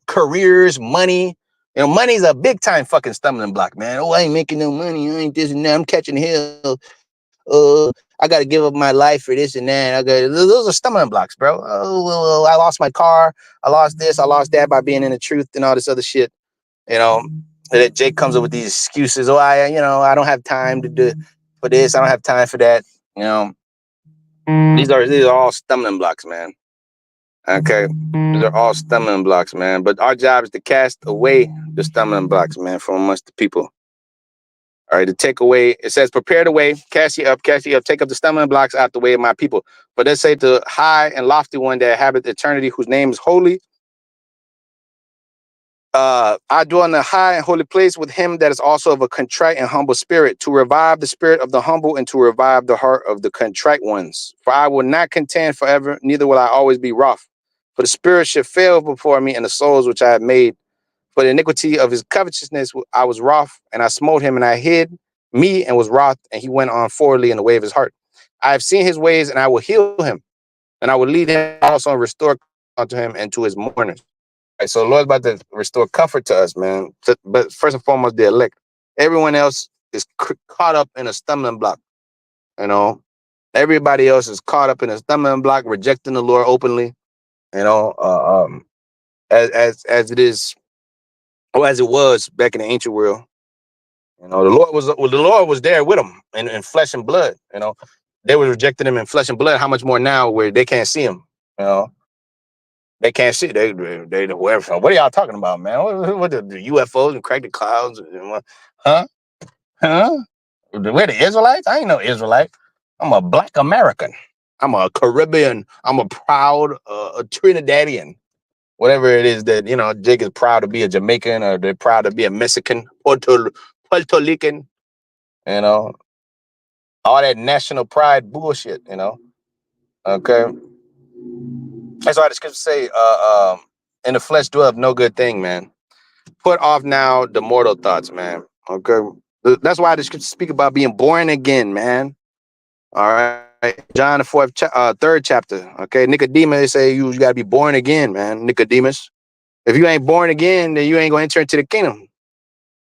Speaker 2: Careers, money. You know, money's a big time fucking stumbling block, man. Oh, I ain't making no money. I ain't this and that. I'm catching hell. I got to give up my life for this and that. Those are stumbling blocks, bro. Oh, I lost my car. I lost this. I lost that by being in the truth and all this other shit. You know, that Jake comes up with these excuses. Oh, I don't have time to do for this. I don't have time for that. You know, these are all stumbling blocks, man. Okay, these are all stumbling blocks, man. But our job is to cast away the stumbling blocks, man, from amongst the people. All right, to take away, it says, prepare the way, cast ye up, take up the stumbling blocks out the way of my people. But let's say the high and lofty one that inhabiteth eternity, whose name is holy. I dwell in the high and holy place with him that is also of a contrite and humble spirit, to revive the spirit of the humble and to revive the heart of the contrite ones. For I will not contend forever, neither will I always be wroth. For the spirit should fail before me, and the souls which I have made. For the iniquity of his covetousness, I was wroth, and I smote him, and I hid me and was wroth, and he went on forwardly in the way of his heart. I have seen his ways, and I will heal him, and I will lead him also and restore unto him and to his mourners. Right, so the Lord's about to restore comfort to us, man. But first and foremost, the elect. Everyone else is caught up in a stumbling block. You know, everybody else is caught up in a stumbling block, rejecting the Lord openly. You know, as it is. Or as it was back in the ancient world, you know, the Lord was there with them in flesh and blood. You know, they were rejecting him in flesh and blood. How much more now, where they can't see him? You know, they can't see. They whoever. What are y'all talking about, man? What the UFOs and crack the clouds? Huh? We're the Israelites? I ain't no Israelite. I'm a Black American. I'm a Caribbean. I'm a proud Trinidadian. Whatever it is that, you know, Jake is proud to be a Jamaican, or they're proud to be a Mexican, Puerto Rican, you know, all that national pride bullshit, you know. Okay. That's why the scriptures say, in the flesh dwelleth no good thing, man. Put off now the mortal thoughts, man. Okay. That's why the scriptures speak about being born again, man. All right. John the third chapter. Okay, Nicodemus, they say you gotta be born again, man. Nicodemus. If you ain't born again, then you ain't gonna enter into the kingdom.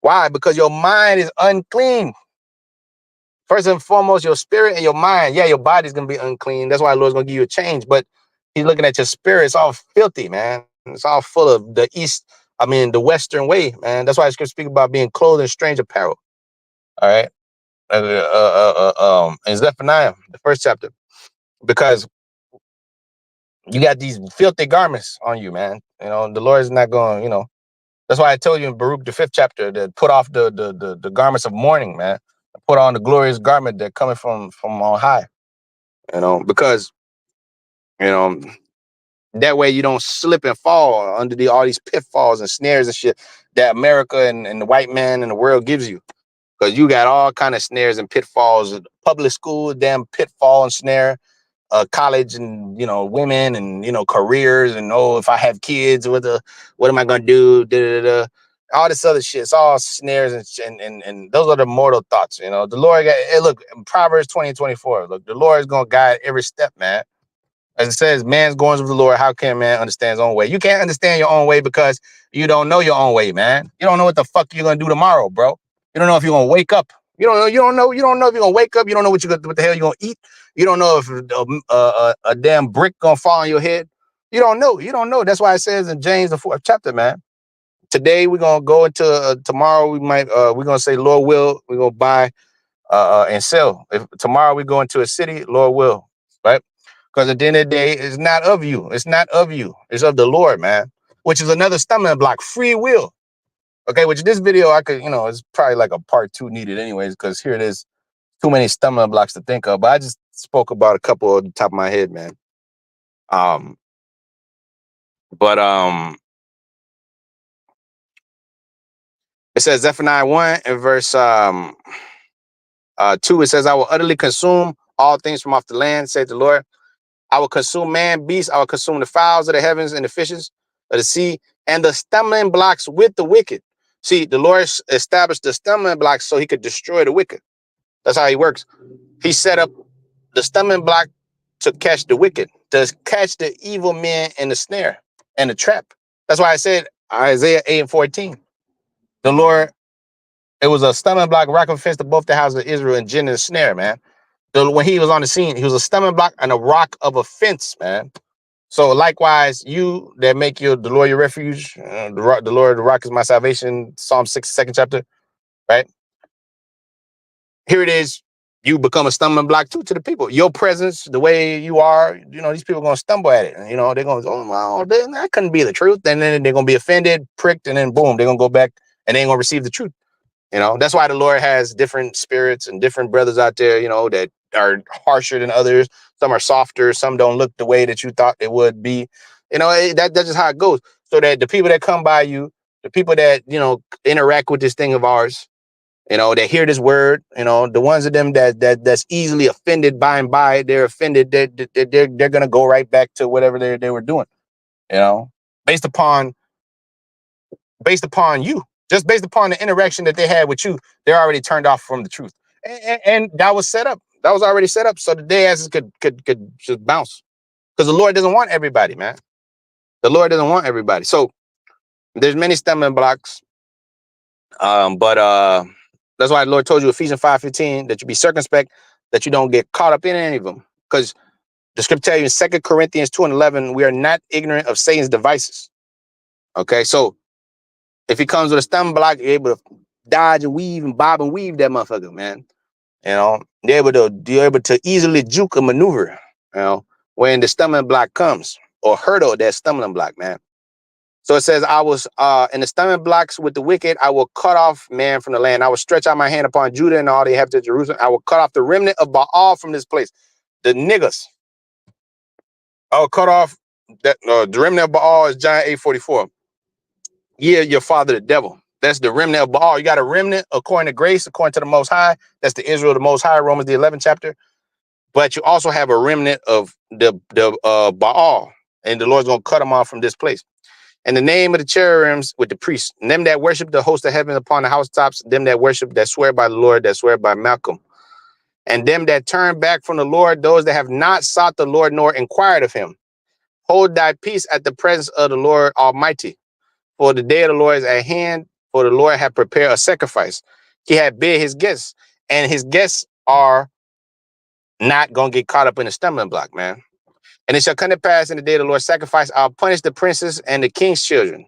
Speaker 2: Why? Because your mind is unclean. First and foremost, your spirit and your mind. Yeah, your body's gonna be unclean. That's why the Lord's gonna give you a change. But he's looking at your spirit. It's all filthy, man. It's all full of the Western way, man. That's why I scripture speak about being clothed in strange apparel. All right. In Zephaniah, the first chapter, because you got these filthy garments on you, man. You know, the Lord is not going, that's why I told you in Baruch, the fifth chapter, to put off the garments of mourning, man. Put on the glorious garment that coming from on high, because, you know, that way you don't slip and fall under all these pitfalls and snares and shit that America and the white man and the world gives you. Because you got all kind of snares and pitfalls, public school, damn pitfall and snare, college and, women and, careers and, if I have kids, what am I going to do? Da, da, da. All this other shit. It's all snares and those are the mortal thoughts. The Lord, look, Proverbs 20:24. Look, the Lord is going to guide every step, man. As it says, man's goings with the Lord. How can man understand his own way? You can't understand your own way because you don't know your own way, man. You don't know what the fuck you're going to do tomorrow, bro. You don't know if you're going to wake up. You don't know if you're going to wake up. You don't know what the hell you're going to eat. You don't know if a damn brick going to fall on your head. You don't know. That's why it says in James, the 4th chapter, man. Today, we're going to go into tomorrow. We're going to say, Lord will, we're going to buy and sell. If tomorrow we go into a city, Lord will, right? Because at the end of the day, it's not of you. It's not of you. It's of the Lord, man. Which is another stumbling block. Free will. Okay, which this video I could, it's probably like a part 2 needed anyways, because here it is. Too many stumbling blocks to think of. But I just spoke about a couple on the top of my head, man. It says Zephaniah 1 and verse 2, it says, I will utterly consume all things from off the land, said the Lord. I will consume man, beast. I will consume the fowls of the heavens and the fishes of the sea and the stumbling blocks with the wicked. See, the Lord established the stumbling blocks so he could destroy the wicked. That's how he works. He set up the stumbling block to catch the wicked, to catch the evil men in the snare and the trap. That's why I said Isaiah 8:14. The Lord, it was a stumbling block, rock of offense to both the houses of Israel and jinn and the snare, man. When he was on the scene, he was a stumbling block and a rock of offense, man. So likewise, you that make the Lord your refuge, the Lord, the rock is my salvation, Psalm 62nd chapter, right? Here it is. You become a stumbling block too to the people. Your presence, the way you are, these people are going to stumble at it. They're going to, oh, well, that couldn't be the truth. And then they're going to be offended, pricked, and then boom, they're going to go back and they ain't going to receive the truth. That's why the Lord has different spirits and different brothers out there, that are harsher than others. Some are softer. Some don't look the way that you thought they would be. That's just how it goes. So that the people that come by you, the people that, interact with this thing of ours, that hear this word, the ones of them that's easily offended by and by, they're offended. They're going to go right back to whatever they were doing, based upon you. Just based upon the interaction that they had with you, they're already turned off from the truth. And that was set up. That was already set up so the day asses could just bounce. Because the Lord doesn't want everybody, man. The Lord doesn't want everybody. So there's many stumbling blocks. But that's why the Lord told you Ephesians 5:15 that you be circumspect, that you don't get caught up in any of them. Because the scripture tells you in 2 Corinthians 2:11, we are not ignorant of Satan's devices. Okay, so if he comes with a stumbling block, you're able to dodge and weave and bob and weave that motherfucker, man. You're able to easily juke a maneuver, when the stumbling block comes or hurdle that stumbling block, man. So it says, I was in the stumbling blocks with the wicked, I will cut off man from the land. I will stretch out my hand upon Judah and all the inhabitants of Jerusalem. I will cut off the remnant of Baal from this place. The niggas. I will cut off that the remnant of Baal is John 8:44. Yeah, your father, the devil. That's the remnant of Baal. You got a remnant according to grace, according to the Most High. That's the Israel, the Most High, Romans, the 11th chapter. But you also have a remnant of the Baal, and the Lord's going to cut them off from this place. And the name of the cherubims with the priests, and them that worship the host of heaven upon the housetops, them that worship, that swear by the Lord, that swear by Malcolm. And them that turn back from the Lord, those that have not sought the Lord nor inquired of him. Hold thy peace at the presence of the Lord Almighty. For the day of the Lord is at hand, for the Lord hath prepared a sacrifice. He had bid his guests, and his guests are not going to get caught up in a stumbling block, man. And it shall come to pass in the day of the Lord's sacrifice, I'll punish the princes and the king's children,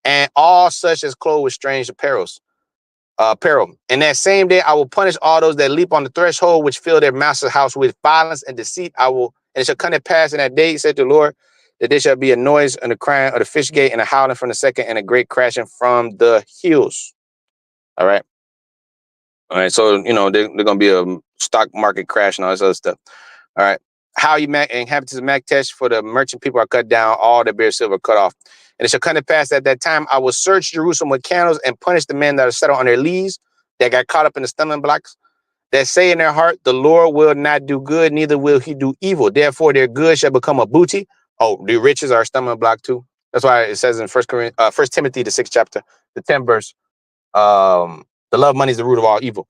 Speaker 2: and all such as clothe with strange apparel. In that same day, I will punish all those that leap on the threshold, which fill their master's house with violence and deceit. And it shall come to pass in that day, said the Lord, that there shall be a noise and the crying of the fish gate and a howling from the second and a great crashing from the hills. All right. All right. So, they're going to be a stock market crash and all this other stuff. All right. How you inhabitants of Maktesh, for the merchant people are cut down, all that bear silver cut off. And it shall come to pass at that time, I will search Jerusalem with candles and punish the men that are settled on their leaves, that got caught up in the stumbling blocks, that say in their heart, the Lord will not do good, neither will he do evil. Therefore, their good shall become a booty. Oh, the riches are a stumbling block too. That's why it says in First Timothy, the 6th chapter, the 10th verse, the love of money is the root of all evil.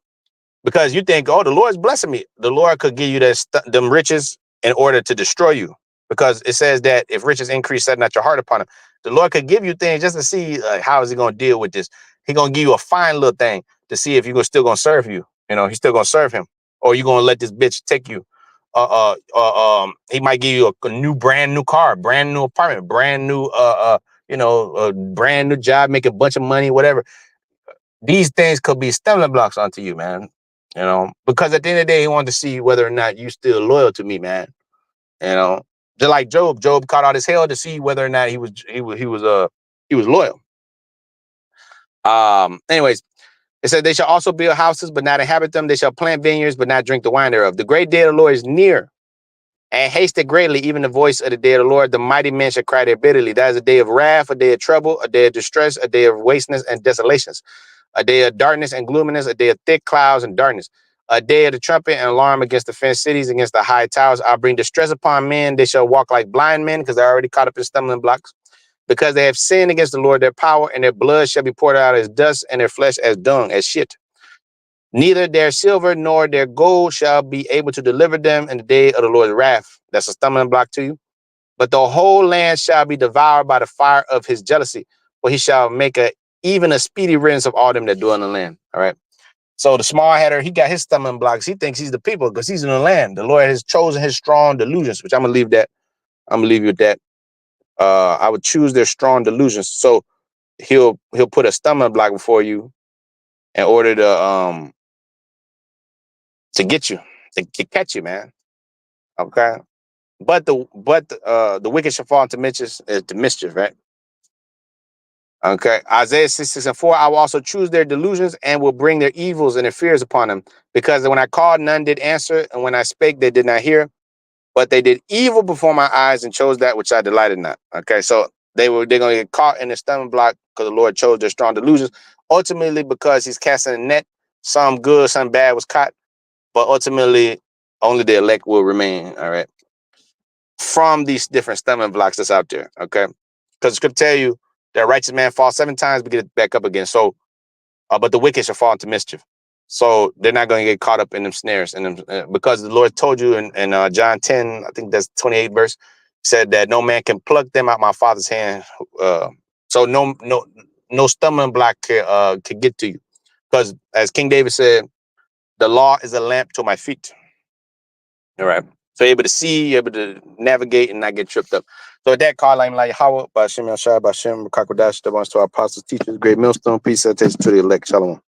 Speaker 2: Because you think, oh, the Lord's blessing me. The Lord could give you them riches in order to destroy you. Because it says that if riches increase, set not your heart upon him. The Lord could give you things just to see how is he going to deal with this. He's going to give you a fine little thing to see if you're still going to serve you. He's still going to serve him. Or you're going to let this bitch take you. He might give you a brand new car, brand new apartment, brand new, brand new job, make a bunch of money, whatever. These things could be stumbling blocks onto you, man. Because at the end of the day, he wanted to see whether or not you still loyal to me, man. Just like Job. Job caught out his hell to see whether or not he was loyal. Anyways, it said they shall also build houses, but not inhabit them. They shall plant vineyards, but not drink the wine thereof. The great day of the Lord is near, and hasted greatly, even the voice of the day of the Lord. The mighty men shall cry there bitterly. That is a day of wrath, a day of trouble, a day of distress, a day of wasteness and desolations, a day of darkness and gloominess, a day of thick clouds and darkness, a day of the trumpet and alarm against the fenced cities, against the high towers. I'll bring distress upon men. They shall walk like blind men, because they're already caught up in stumbling blocks, because they have sinned against the Lord their power, and their blood shall be poured out as dust, and their flesh as dung, as shit. Neither their silver nor their gold shall be able to deliver them in the day of the Lord's wrath. That's a stumbling block to you. But the whole land shall be devoured by the fire of his jealousy, for he shall make even a speedy riddance of all them that dwell in the land. All right. So the small header, he got his stumbling blocks. He thinks he's the people because he's in the land. The Lord has chosen his strong delusions, which I'm gonna leave that. I'm gonna leave you with that. I would choose their strong delusions. So he'll put a stumbling block before you in order to get you, to catch you, man. Okay. But the wicked shall fall into mischief, right? Okay. Isaiah 6:4, I will also choose their delusions and will bring their evils and their fears upon them. Because when I called, none did answer, and when I spake, they did not hear. But they did evil before my eyes and chose that which I delighted not. Okay, so they're gonna get caught in the stumbling block because the Lord chose their strong delusions. Ultimately, because he's casting a net, some good, some bad was caught, but ultimately only the elect will remain. All right. From these different stumbling blocks that's out there. Okay. Because the script tell you that righteous man falls 7 times but get back up again. So but the wicked shall fall into mischief. So they're not going to get caught up in them snares. And because the Lord told you in John 10, I think that's 28 verse, said that no man can pluck them out my Father's hand. So no stumbling block can get to you. Because as King David said, the law is a lamp to my feet. All right. So you're able to see, you're able to navigate and not get tripped up. So with that, call I'm like Howard, Bashem Yashai, Bashem, Kakwadash, the ones to our apostles, teachers, great millstone, peace, salutation to the elect. Shalom.